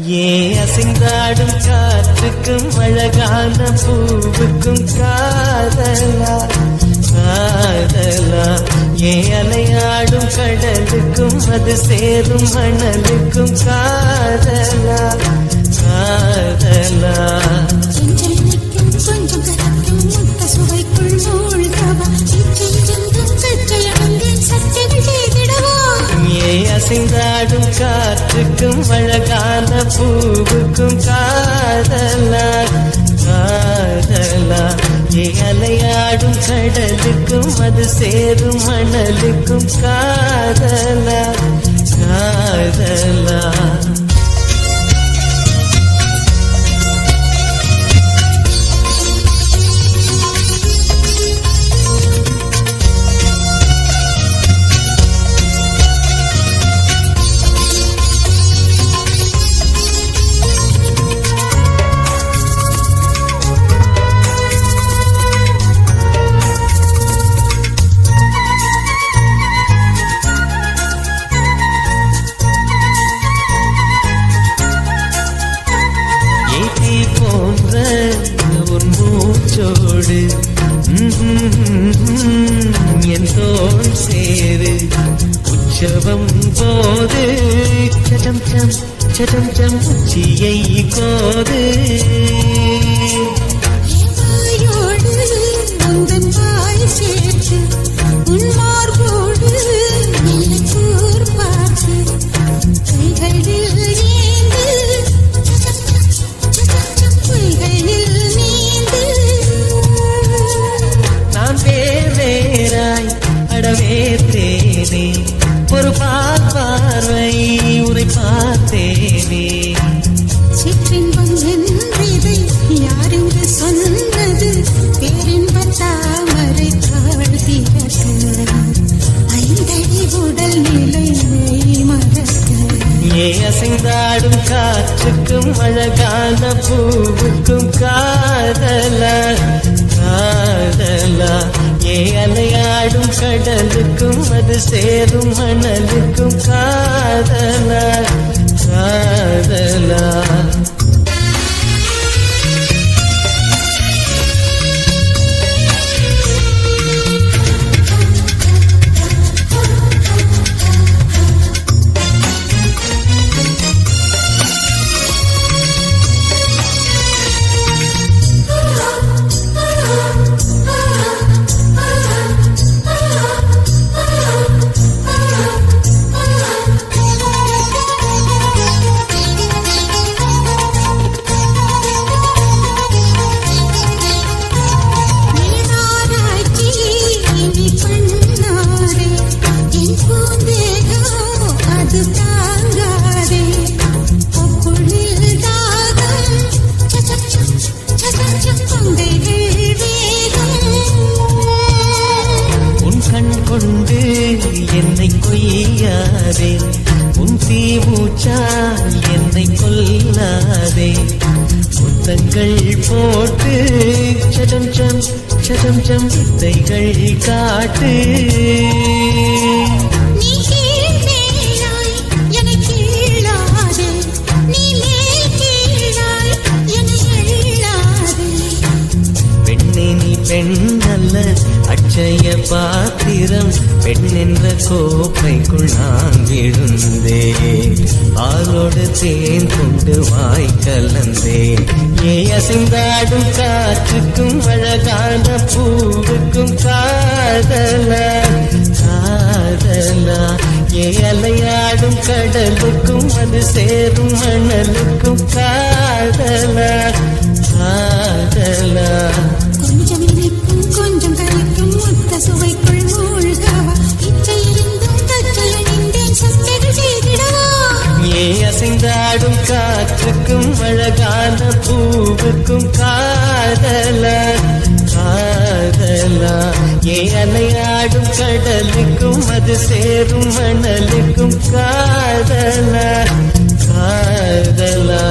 அசைந்தாடும் காற்றுக்கும் அழகான பூவுக்கும் காதலா காதலா அலையாடும் கடலுக்கும் அது சேரும் மணலுக்கும் காதலா காதலா அசைந்தாடும் காற்றுக்கும் அழகான பூவுக்கும் காதலா காதலா அலையாடும் கடலுக்கும் அது சேரும் மணலுக்கும் காதலா காதலா என் தோள் சேரு உற்சவம் போது சடம் சம் சடம் சம் உச்சியை கோது ஒரு பார்வை உரை பார்த்தேனே சிற்றின்பம் என்றதை யாரென்று சொன்னது பேரின்ப தாமரை தாழ்த்தியது ஐந்தடி உடல் நிலை மறக்க அசைந்தாடும் காற்றுக்கும் அழகான பூவுக்கும் காதலா காதலா அலையாடும் கடலுக்கும் அது சேரும் மணலுக்கும் காதலா காதலா என்னை கொய்யாதே உன் தீமூச்சால் என்னை கொல்லாதே முத்தங்கள் போட்டு சடம் சம் சடம் சம் வித்தைகள் காட்டு பெண்ணல்ல அட்சய பாத்திரம் பெண் என்ற கோப்பைக்குள் நான் விழுந்தே ஆளோடு தேன் கொண்டு வாய் கலந்தே அசைந்தாடும் காற்றுக்கும் அழகான பூவுக்கும் காதலா காதலா அலையாடும் கடலுக்கும் அது சேரும் மணலுக்கும் காதலா காதலா கொஞ்சம் கரைக்கும் முத்த சுவைக்குள் மூழ்கவா இச்சையிருந்தும் தச்சலனின்றேன் சத்தைகள் செய்திடவா அசைந்தாடும் காற்றுக்கும் அழகான பூவுக்கும் காதலா காதலா அலையாடும் கடலுக்கும் அது சேரும் மணலுக்கும் காதலா காதலா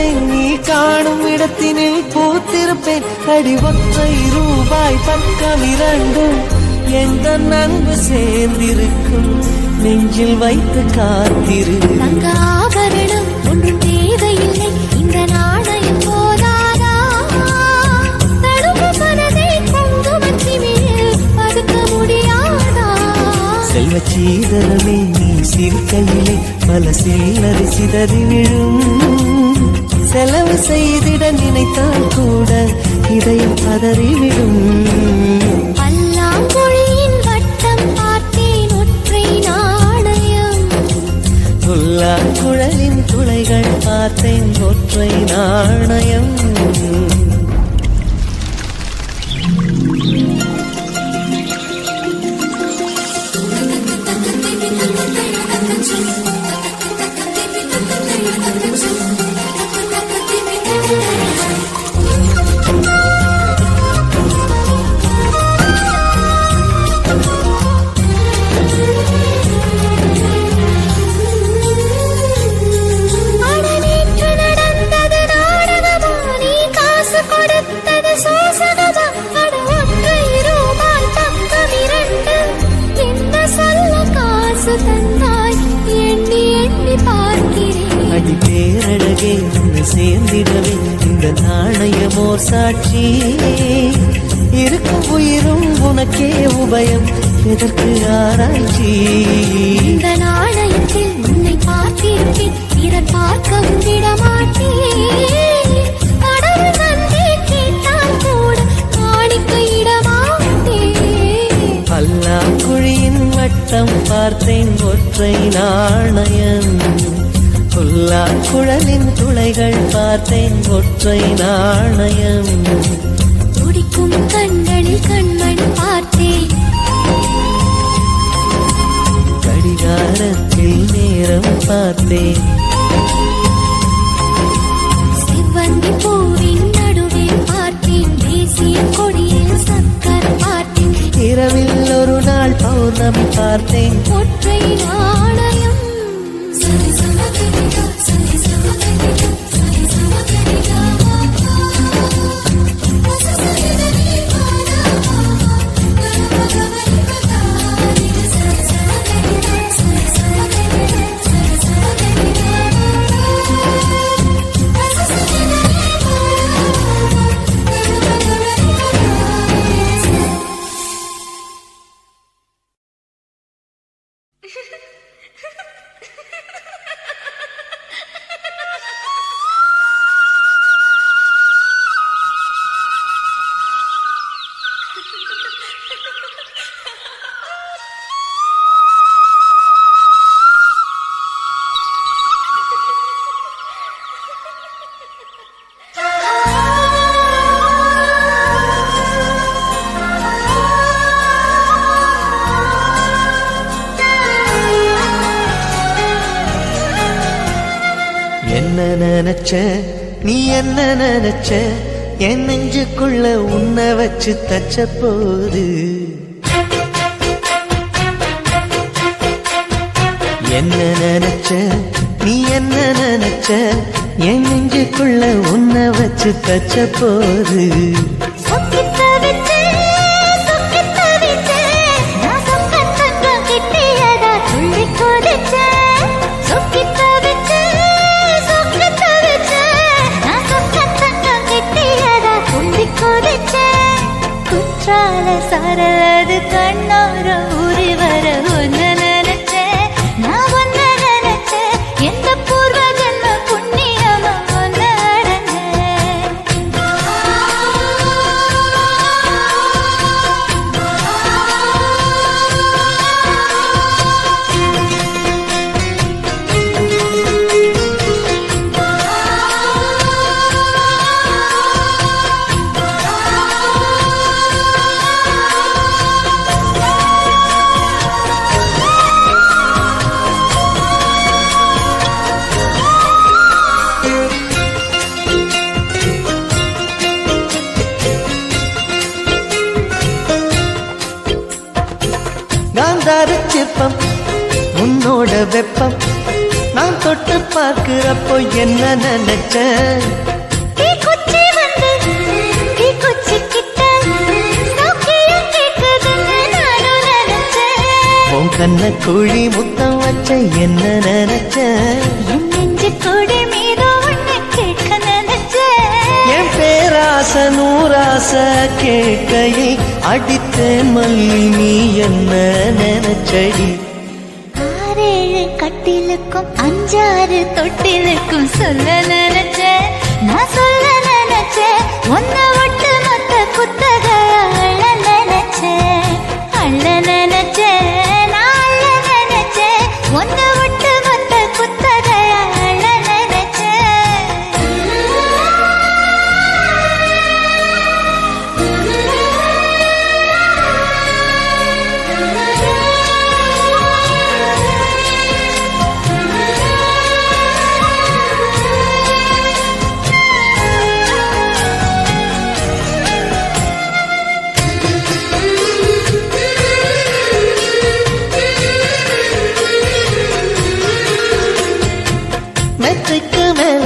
காத்திருப்பேன் நீ காணும் இடத்தினில் பூத்திருப்பேன் அடி ஒற்றை ரூபாய் பக்கம் இரண்டும் எந்த அன்பு சேர்ந்திருக்கும் நெஞ்சில் வைத்து காத்திரு தங்க ஆபரணம் ஒன்றும் தேவையில்லை இந்த நாணயம் போதாதா தடுப்பு மனதை குங்குமச்சிமிழில் பதுக்க முடியாதா செல்வ சீதரமே நீ சிரிக்கையிலே பல சில்லறை சிதறி விழும் செலவு செய்திட நினைத்தால் கூட இதயம் பதறிவிடும் பல்லாங்குழியின் வட்டம் பார்த்தேன் ஒற்றை நாணயம் குழலின் துளைகள் பார்த்தேன் ஒற்றை நாணயம் அடி பேரழகே உன்னை சேர்ந்திடவே இந்த நாணயமோர் சாட்சி இருக்கும் உயிரும் உனக்கே உபயம் எதற்கு ஆராய்ச்சி இந்த நாணயத்தில் உன்னை பார்த்திருப்பேன் பிறர் பார்க்கவும் விடமாட்டேன் கடவுள் நன்றி கேட்டால் கூட காணிக்கையிடமாட்டேன் பல்லாங்குழியின் வட்டம் பார்த்தேன் ஒற்றை நாணயம் குழலின் துளைகள் பார்த்தேன் ஒற்றை நாணயம் துடிக்கும் கண்களில் கண்மணி பார்த்தேன் கடிகாரத்தில் நேரம் பார்த்தேன் செவ்வந்தி பூவின் நடுவே பார்த்தேன் தேசிய கொடியில் சக்கர் பார்த்தேன் இரவில் ஒரு நாள் பௌர்ணமி பார்த்தேன் ஒற்றை நாணயம் என்ன நினைச்ச நீ என்ன நினைச்ச என் நெஞ்சுக்குள்ள உன்னை வச்சு தச்ச போது என்ன நினைச்ச நீ என்ன நினைச்ச என் நெஞ்சுக்குள்ள உன்னை வச்சு தச்ச போது சரது கண்ணார ஊறி வர ஒன்னு நினைச்சேன் நான் ஒன்னு நினைச்சேன் எந்த பூர்வ ஜன்ம புண்ணியமா ஒன்னு காந்தார சிற்பம் உன்னோட வெப்பம் நான் தொட்டு பார்க்கிறப்போ என்ன நினைச்ச தீக்குச்சி வந்து தீக்குச்சி கிட்ட சௌக்கியம் கேட்குதுன்னு நானும் நினைச்சேன். உன் கண்ண குழி முத்தம் வச்ச என்ன நினைச்ச என் நெஞ்சு கொடி மீது உன்னை கேட்க நினைச்சேன். என் பேராச நூறாச கேட்கையை அடித்தேன் மல்லி நீ என்ன நினைச்சடி ஆறேழு கட்டிலுக்கும் அஞ்சாறு தொட்டிலுக்கும் சொல்ல நினைச்சேன். நான் சொல்ல நினைச்சேன். உன்னை விட்டு மொத்த குத்தகைய அள்ள நினைச்சேன். அள்ள நினைச்சேன். நான் அள்ள நினைச்சேன். உன்னை விட்டு மொத்த குத்தகைய அள்ள மெத்தைக்கு மேல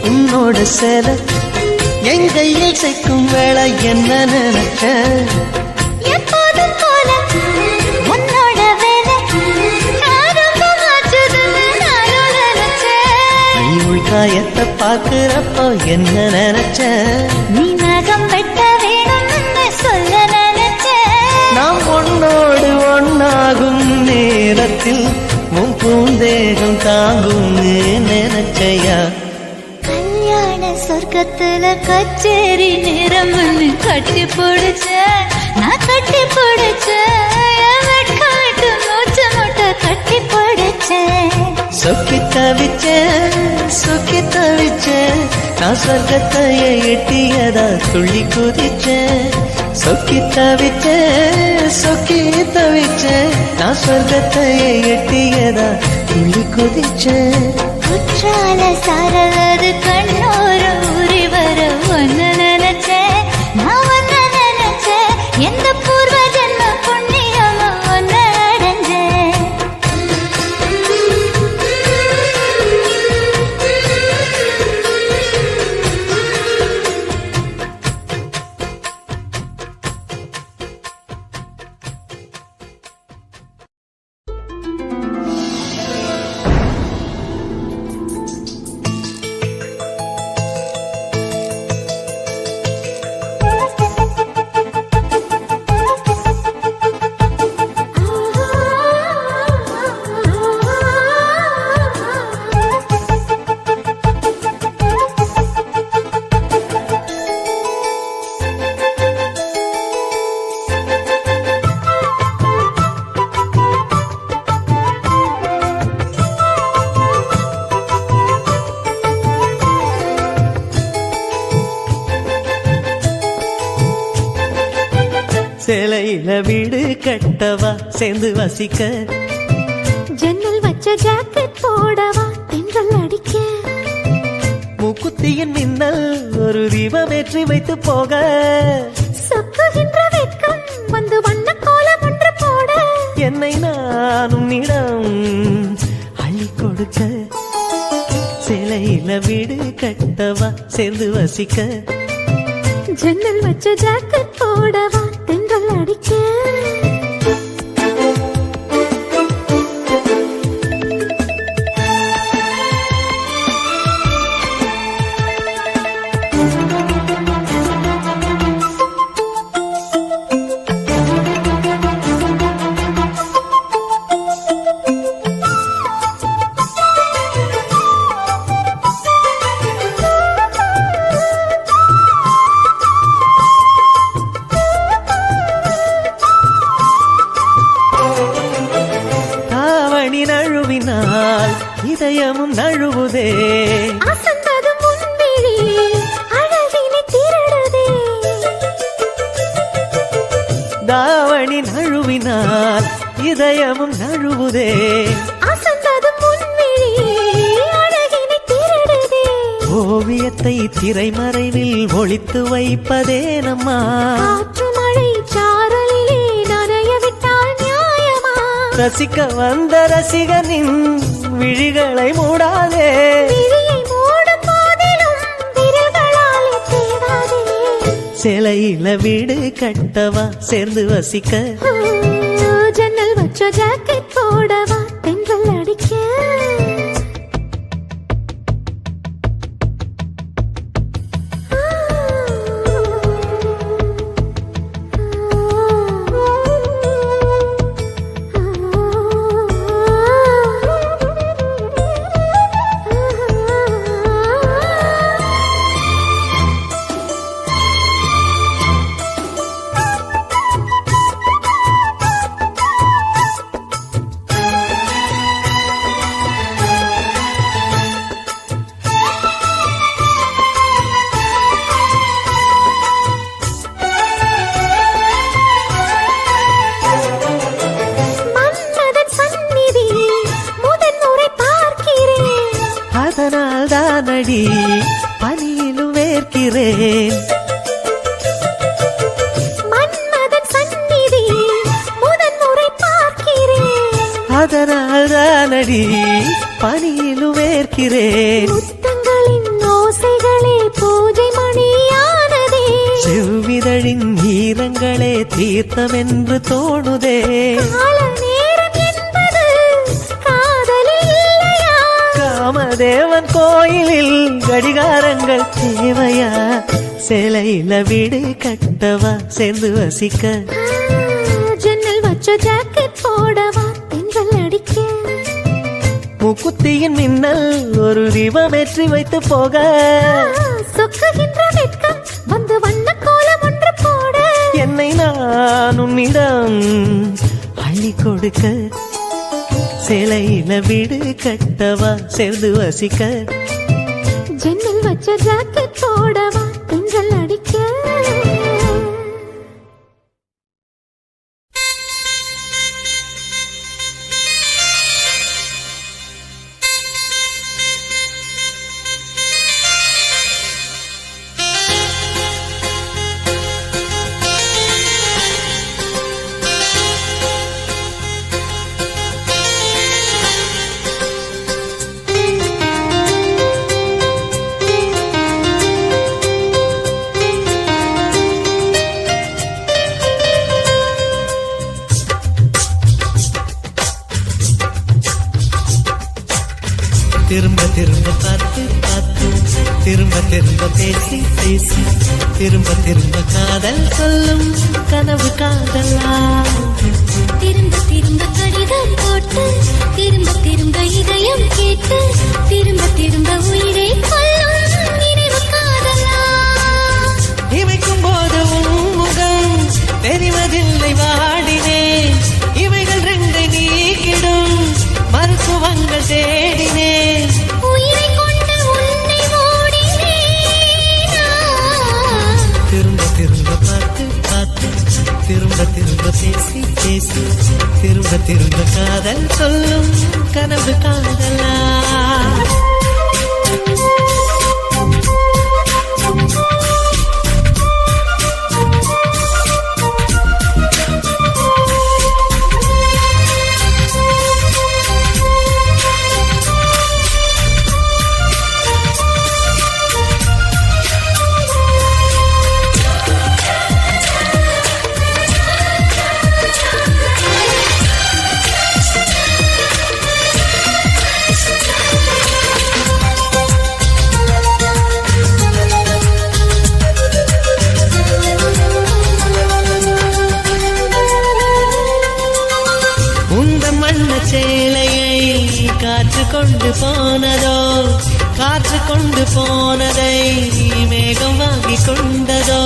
உன்னோட சேல என் கையில் சேர்க்கும் வேலை என்ன நினைச்ச எப்போதும் போல உன்னோட வேலை ஆரம்பமாச்சுதுன்னு நானும் நினைச்சேன். நீ உள்காயத்தை பார்க்கிறப்போ என்ன நினைச்ச நீ நகம் வெட்ட வேணும்னு சொல்ல நினைச்சேன். நாம் ஒன்னோடு ஒன்னாகும் நேரத்தில் உன் பூந்தேகம் தாங்கும் நினைச்சையா கல்யாண சொர்க்கத்துல கச்சேரி நேரம்னு கட்டி பிடிச்சேன். நான் கட்டி பிடிச்சேன். வெட்காட்டு மூச்சு முட்டை கட்டி பிடிச்சேன். சொக்கி தவிச்சேன் சொக்கி தவிச்சேன் நான் சொர்க்கத்தையே எட்டியதா துள்ளி குதிச்சேன் சொக்கி தவிச்சேன் சொக்கி தவிச்சேன் நான் சொர்க்கத்தையே எட்டியதா துள்ளி குதிச்சேன் குற்றால சாரலது கண்ணோர ஊறி வர ஒன்னு நினைச்சேன். நான் ஒன்னு நினைச்சேன். எந்த பூர்வ ஜென்ம புண்ணியமா ஒன்னு அடைஞ்சேன். சேலையில வீடு கட்டவா சேர்ந்து வசிக்க ஜன்னல் வச்ச ஜாக்கெட் போடவா தென்றல் அடிக்க மூக்குத்தியின் மின்னல் ஒரு தீபமேற்றி வைத்து போக சொக்குகின்ற வெட்கம் வந்து வண்ண கோலம் ஒன்று போட என்னை நான் உன்னிடம் அள்ளி கொடுக்க சேலையில வீடு கட்டவா சேர்ந்து வசிக்க ஜன்னல் வச்ச ஜாக்கெட் போடவா தென்றல் அடிக்க நழுவினால் இதயமும் நழுவுதே அசந்தது முன்விழி அழகினை திருடுதே தாவணி நழுவினால் இதயமும் நழுவுதே அசந்தது முன்விழி அழகினை திருடுதே ஓவியத்தை திரைமறைவில் ஒளித்து வைப்பதே நம்மா காற்று மழை சாரலிலே நனைய விட்டால் நியாயமா ரசிக்க வந்த ரசிகனின் விழிகளை மூடாதே. சிலையில வீடு கட்டவா சேர்ந்து வசிக்க. ஜன்னல் வச்ச ஜாக்கெட் போடவா தென்றல் அடிக்க. அதனால் தானடி பனியிலும் வேர்க்கிறேன். மன்மதன் சந்நிதி முதன் முறை பார்க்கிறேன். அதனால் தானடி பனியிலும் வேர்க்கிறேன். முத்தங்களின் ஓசைகளே பூஜை மணியானதே. செவ்விதழின் ஈரங்களே தீர்த்தம் என்று தோணுதே. காமதேவன் கோயிலில் கடிகாரங்கள் தேவையா? சிலையில வீடு கட்டவா சேர்ந்து வசிக்க. ஜன்னல் வச்ச ஜாக்கெட் போடவா தென்றல் அடிக்க. முக்குத்தியின் மின்னல் ஒரு தீபம் ஏற்றி வைத்து போக. சொக்குகின்ற வெட்கம் வந்து வண்ண கோலம் ஒன்று போட. என்னை நான் உன்னிடம் அள்ளி கொடுக்க. சிலையில வீடு கட்டவா சேர்ந்து வசிக்க. ஜன்னல் வச்ச ஜாக்கெட் போடவா தென்றல் அடிக்க. திரும்ப திரும்ப பார்த்து பார்த்து திரும்ப திரும்ப பேசி பேசி திரும்ப திரும்ப காதல் சொல்லும் கனவு காதலா. திரும்ப திரும்ப கடிதம் போட்டு திரும்ப திரும்ப இதயம் கேட்டு திரும்ப திரும்ப உயிரை கொல்லும் நினைவு காதலா. இமைக்கும் போது முகம் தெரிவதில்லை வாடினேன். இவைகள் ரெண்டை நீக்கிடும் மருத்துவங்கள் தேடினேன். உயிரை கொண்டு உன்னை ஓடினேனா. திரும்ப திரும்ப பார்த்து பார்த்து திரும்ப திரும்ப பேசி பேசி திரும்ப திரும்ப காதல் சொல்லும் கனவு காதலா. சேலையை காற்று கொண்டு போனதோ, காற்று கொண்டு போனதை மேகம் வாங்கி கொண்டதோ,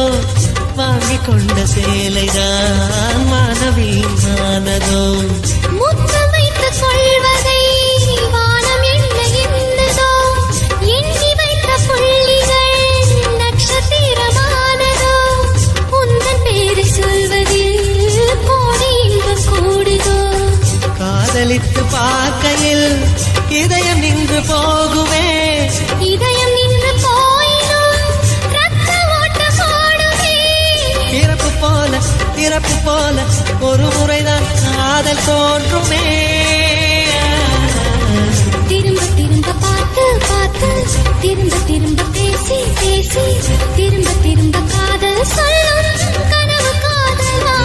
வாங்கி கொண்ட சேலைதான் மானவீமானதோ. முத்தம் வைத்துக் கொள்வதை வானம் என்ன என்னதோ, எண்ணி வைத்த புள்ளிகள் நட்சத்திரமானதோ. உந்தன் பேரை சொல்வதில் கோடி இன்பம் கூடுதோ. காதலித்து பார்க்கையில் இதயம் நின்று போகுமே, இதயம் நின்று போயினும் ரத்த ஓட்டம் ஓடுமே. பிறப்பு போல பிறப்பு போல ஒரு முறைதான் காதல் தோன்றுமே. திரும்ப திரும்ப பார்த்து பார்த்து திரும்ப திரும்ப பேசி பேசி திரும்ப திரும்ப காதல் சொல்லும் கனவு காதலா.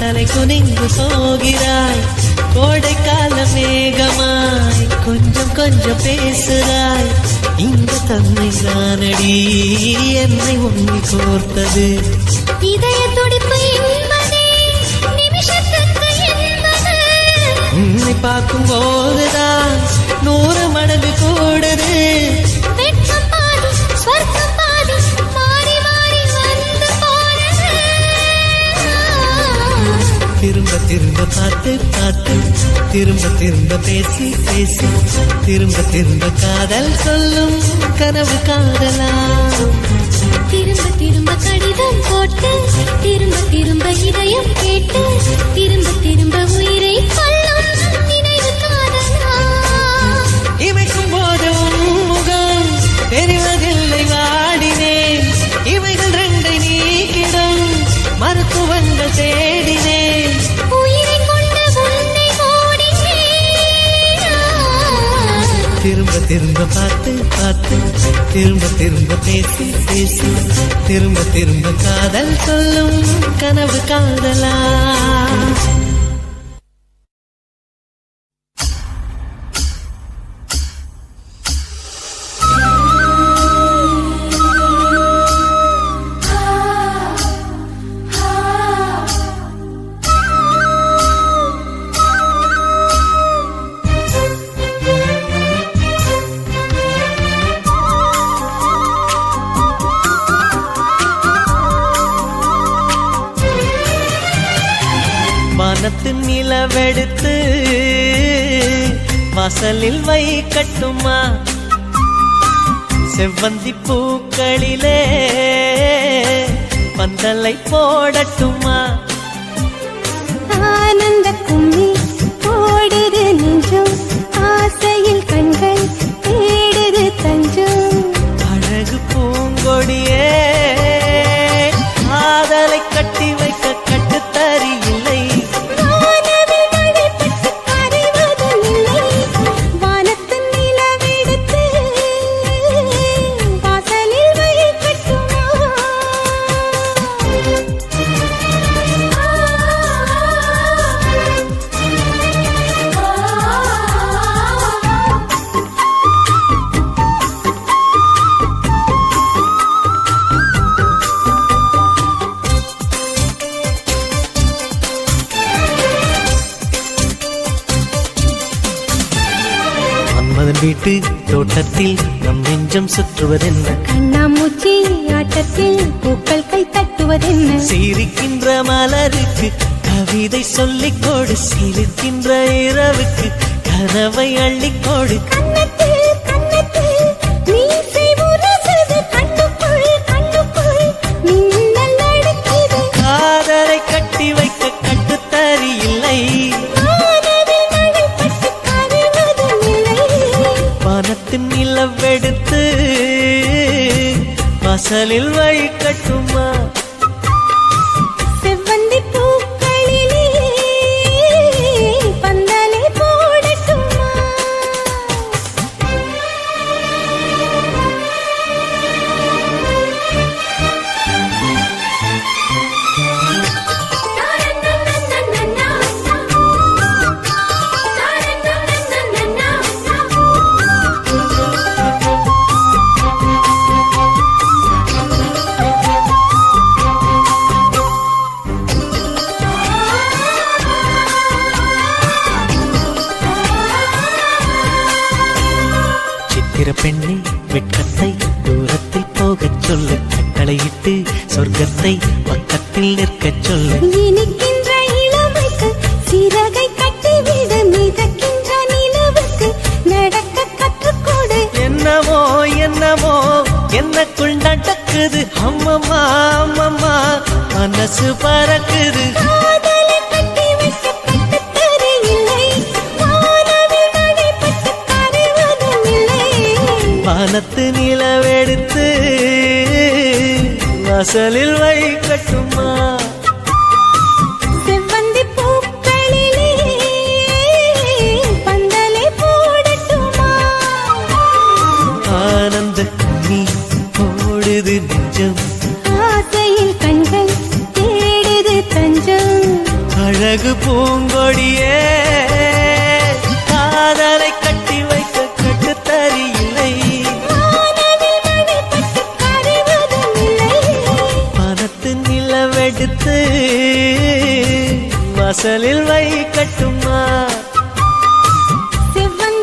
தலை குனிந்து போகிறாய் கோடைக்கால மேகமாய் கொஞ்சம் கொஞ்சம் பேசுகிறாய். இந்த தன்மை தானடி என்னை உன்னை கோர்த்தது. இதய துடிப்பு என்பதே நிமிஷத்துக்கு என்பது. உன்னை பார்க்கும் போதுதான் 100 மடங்கு கூடுது. வெட்கம் பாதி ஸ்வர்க்கம் பாதி மாறி மாறி வந்து போனது. திரும்ப திரும்ப பார்த்து பார்த்து திரும்ப திரும்ப பேசி பேசி திரும்ப திரும்ப காதல் சொல்லும் கனவு காதலா. திரும்ப திரும்ப கடிதம் போட்டு திரும்ப திரும்ப இதயம் கேட்டு திரும்ப திரும்ப உயிரை கொல்லும் நினைவு காதலா. இமைக்கும் போது முகம் தெரிவதில்லை வாடினேன். இவைகள் 2 நீக்கிடும் மருத்துவங்கள் தேடினேன். உயிரை கொண்டு உன்னை ஓடினேன். திரும்ப திரும்ப பார்த்து பார்த்து திரும்ப திரும்ப பேசி பேசி திரும்ப திரும்ப காதல் சொல்லும் கனவு காதலா. வானத்து நிலவெடுத்து வாசலில் வைக்கட்டுமா? செவ்வந்தி பூக்களிலே பந்தலை போடட்டுமா? ஆனந்த கும்மி போடுது நெஞ்சம் ஆசையில் கண்கள் தேடுது தஞ்சம். அழகு பூங்கொடியே காதலை கட்டி வைக்க கட்டுத்தறி இல்லை. வீட்டு தோட்டத்தில் நம் நெஞ்சம் சுற்றுவதென்ன? கண்ணாமூச்சி ஆட்டத்தில் பூக்கள் கை தட்டுவதென்ன? சிரிக்கின்ற மலருக்கு கவிதை சொல்லிக் கொடு. சிரிக்கின்ற இரவுக்கு கனவை அள்ளிக்கொடு. காதலை கட்டி வைக்க கட்டுத்தறி இல்லை. வானத்தின் நிலவெடுத்து வாசலில் வைக்கட்டுமா? செவ்வந்தி பூக்களிலே பந்தலை போடட்டுமா? சித்திர பெண்ணே வெட்கத்தை தூரத்தில் போகச் சொல்லு, கட்டளையிட்டு சொர்க்கத்தை பக்கத்தில் நிற்கச் சொல்லு. இனிக்கின்ற இளமைக்கு சிறகை கட்டிவிடு, மிதக்கின்ற நிலவுக்கு நடக்க கற்றுக்கொடு. என்னமோ என்னமோ என்னக்குள் நடக்குது, அம்மம்மா அம்மம்மா மனசு பறக்குது. காதலை கட்டி வைக்க கட்டுத் தரையில்லை, வானவில் நடைபெற்று கரைவதும் இல்லை. வானத்து நிலவெடுத்து வாசலில் வைக்கட்டுமா? செவ்வந்தி பூக்களிலே பந்தலை போடட்டுமா? ஆனந்த கண்ணீர் ஓடுது நெஞ்சம், ஆசையில் கண்கள் தேடுது தஞ்சம். அழகு பூங்கொடியே காதலை கட்டி வைக்க கட்டுத்தறியில்லை. வானவில் நடைபெற்று கரைவதும் இல்லை. வானத்து நிலவெடுத்து வாசலில் வைக்கட்டுமா? செவ்வந்தி